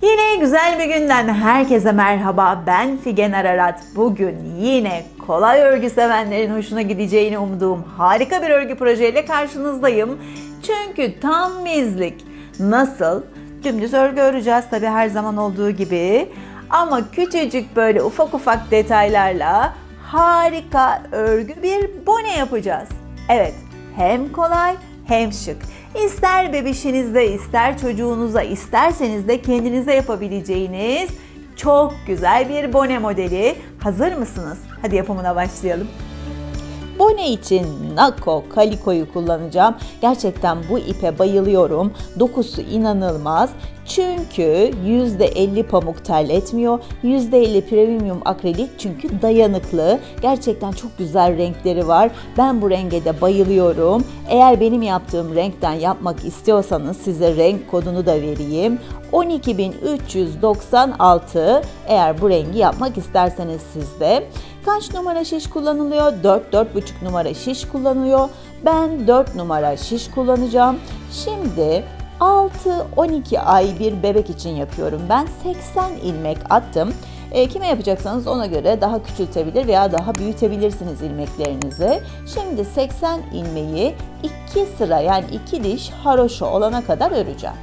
Yine güzel bir günden herkese merhaba. Ben Figen Ararat. Bugün yine kolay örgü sevenlerin hoşuna gideceğini umduğum harika bir örgü projeyle karşınızdayım. Çünkü tam bizlik. Nasıl? Dümdüz örgü öreceğiz tabii her zaman olduğu gibi. Ama küçücük böyle ufak ufak detaylarla harika örgü bir bone yapacağız. Evet, hem kolay hem şık. İster bebişinizde, ister çocuğunuza, isterseniz de kendinize yapabileceğiniz çok güzel bir bone modeli. Hazır mısınız? Hadi yapımına başlayalım. Bone için Nako Kaliko'yu kullanacağım. Gerçekten bu ipe bayılıyorum. Dokusu inanılmaz. Çünkü %50 pamuk terletmiyor. %50 premium akrilik çünkü dayanıklı. Gerçekten çok güzel renkleri var. Ben bu renge de bayılıyorum. Eğer benim yaptığım renkten yapmak istiyorsanız size renk kodunu da vereyim. 12.396 eğer bu rengi yapmak isterseniz sizde. Kaç numara şiş kullanılıyor? 4-4,5 numara şiş kullanılıyor. Ben 4 numara şiş kullanacağım. Şimdi 6-12 ay bir bebek için yapıyorum. Ben 80 ilmek attım. Kime yapacaksanız ona göre daha küçültebilir veya daha büyütebilirsiniz ilmeklerinizi. Şimdi 80 ilmeği 2 sıra yani 2 diş haroşa olana kadar öreceğim.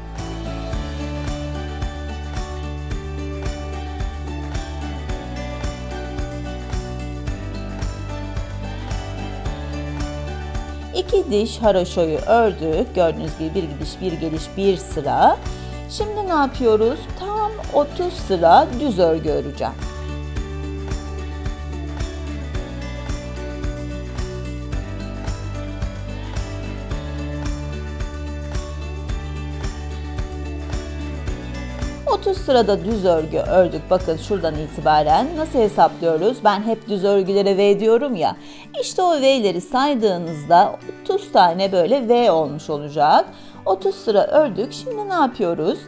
İki diş haroşoyu ördük. Gördüğünüz gibi bir gidiş, bir geliş, bir sıra. Şimdi ne yapıyoruz? Tam 30 sıra düz örgü öreceğim. ...30 sırada düz örgü ördük. Bakın şuradan itibaren nasıl hesaplıyoruz? Ben hep düz örgülere V diyorum ya. İşte o V'leri saydığınızda 30 tane böyle V olmuş olacak. 30 sıra ördük. Şimdi ne yapıyoruz?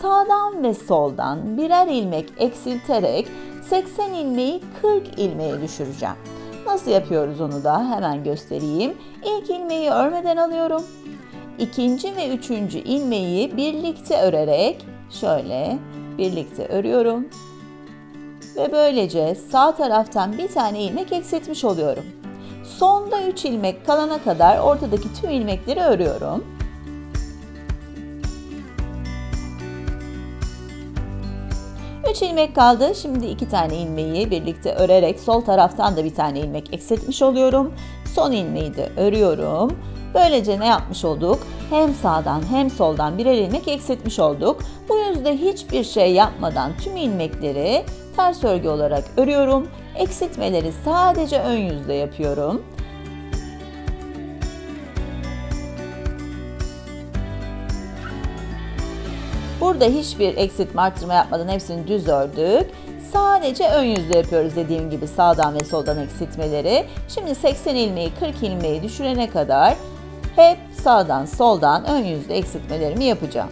Sağdan ve soldan birer ilmek eksilterek 80 ilmeği 40 ilmeğe düşüreceğim. Nasıl yapıyoruz onu da hemen göstereyim. İlk ilmeği örmeden alıyorum. İkinci ve üçüncü ilmeği birlikte örerek şöyle birlikte örüyorum ve böylece sağ taraftan bir tane ilmek eksiltmiş oluyorum. Sonda 3 ilmek kalana kadar ortadaki tüm ilmekleri örüyorum. Üç ilmek kaldı. Şimdi 2 tane ilmeği birlikte örerek sol taraftan da bir tane ilmek eksiltmiş oluyorum. Son ilmeği de örüyorum. Böylece ne yapmış olduk? Hem sağdan hem soldan birer ilmek eksiltmiş olduk. Bu yüzde hiçbir şey yapmadan tüm ilmekleri ters örgü olarak örüyorum. Eksiltmeleri sadece ön yüzde yapıyorum. Burada hiçbir eksiltme artırma yapmadan hepsini düz ördük. Sadece ön yüzde yapıyoruz dediğim gibi sağdan ve soldan eksiltmeleri. Şimdi 80 ilmeği 40 ilmeği düşürene kadar hep sağdan soldan ön yüzde eksiltmelerimi yapacağım.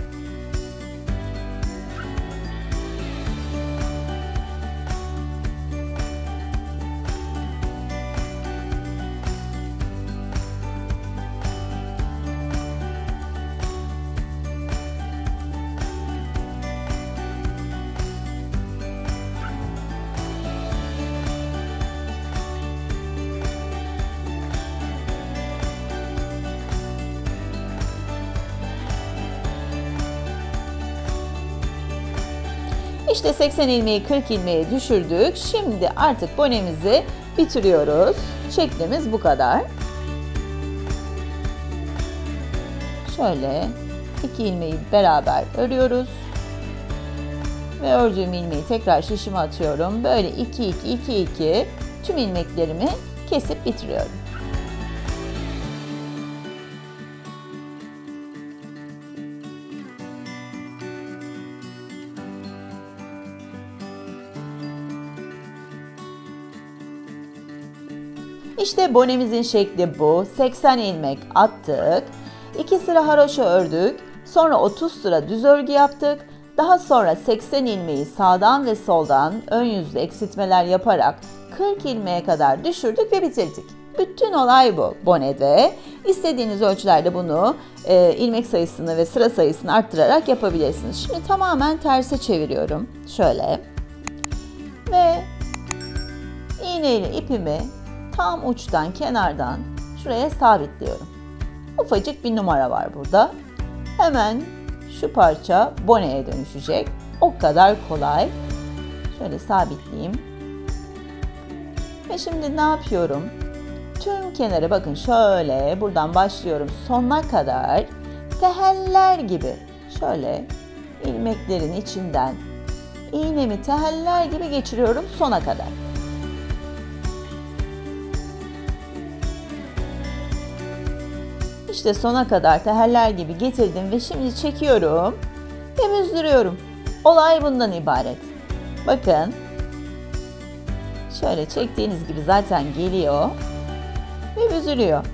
İşte 80 ilmeği 40 ilmeğe düşürdük. Şimdi artık bonemizi bitiriyoruz. Şeklimiz bu kadar. Şöyle 2 ilmeği beraber örüyoruz. Ve ördüğüm ilmeği tekrar şişime atıyorum. Böyle 2-2-2-2 tüm ilmeklerimi kesip bitiriyorum. İşte bonemizin şekli bu. 80 ilmek attık. 2 sıra haroşa ördük. Sonra 30 sıra düz örgü yaptık. Daha sonra 80 ilmeği sağdan ve soldan ön yüzlü eksiltmeler yaparak 40 ilmeğe kadar düşürdük ve bitirdik. Bütün olay bu bonede. İstediğiniz ölçülerde bunu ilmek sayısını ve sıra sayısını arttırarak yapabilirsiniz. Şimdi tamamen terse çeviriyorum. Şöyle. Ve iğneyle ipimi tam uçtan, kenardan şuraya sabitliyorum. Ufacık bir numara var burada. Hemen şu parça boneye dönüşecek. O kadar kolay. Şöyle sabitleyeyim. Ve şimdi ne yapıyorum? Tüm kenara bakın şöyle buradan başlıyorum sonuna kadar teheller gibi şöyle ilmeklerin içinden iğnemi teheller gibi geçiriyorum sona kadar. İşte sona kadar teheller gibi getirdim ve şimdi çekiyorum ve büzdürüyorum. Olay bundan ibaret. Bakın. Şöyle çektiğiniz gibi zaten geliyor ve büzülüyor.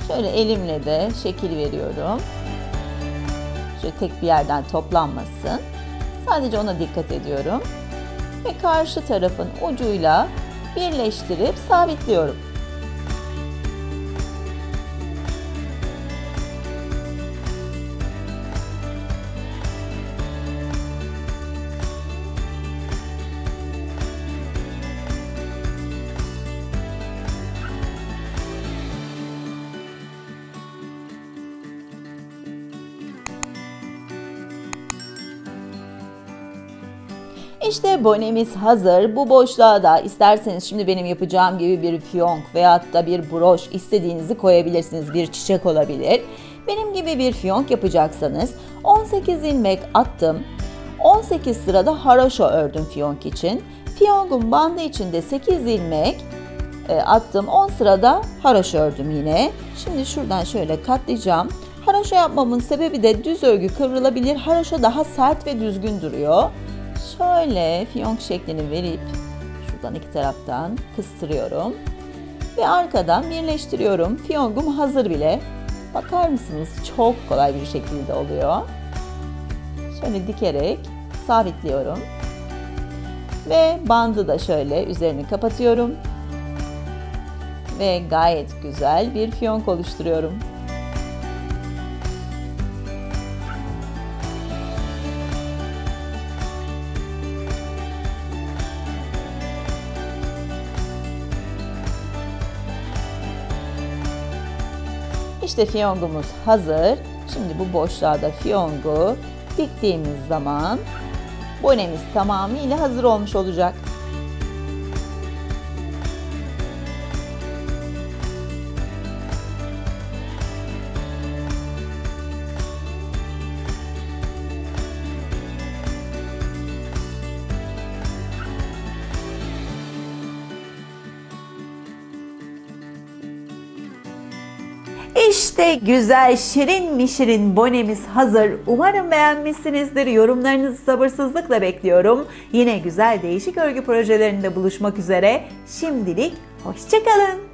Şöyle elimle de şekil veriyorum. Şöyle tek bir yerden toplanmasın. Sadece ona dikkat ediyorum. Ve karşı tarafın ucuyla birleştirip sabitliyorum. İşte bonemiz hazır. Bu boşluğa da isterseniz şimdi benim yapacağım gibi bir fiyonk veyahut da bir broş istediğinizi koyabilirsiniz. Bir çiçek olabilir. Benim gibi bir fiyonk yapacaksanız 18 ilmek attım. 18 sırada haroşa ördüm fiyonk için. Fiyonkun bandı içinde 8 ilmek attım. 10 sırada haroşa ördüm yine. Şimdi şuradan şöyle katlayacağım. Haroşa yapmamın sebebi de düz örgü kıvrılabilir. Haroşa daha sert ve düzgün duruyor. Şöyle fiyonk şeklini verip şuradan iki taraftan kıstırıyorum ve arkadan birleştiriyorum. Fiyonkum hazır bile. Bakar mısınız? Çok kolay bir şekilde oluyor. Şöyle dikerek sabitliyorum ve bandı da şöyle üzerini kapatıyorum ve gayet güzel bir fiyonk oluşturuyorum. İşte fiyongumuz hazır. Şimdi bu boşluğa da fiyongu diktiğimiz zaman bonemiz tamamıyla hazır olmuş olacak. İşte güzel, şirin mi şirin bonemiz hazır. Umarım beğenmişsinizdir. Yorumlarınızı sabırsızlıkla bekliyorum. Yine güzel değişik örgü projelerinde buluşmak üzere. Şimdilik hoşça kalın.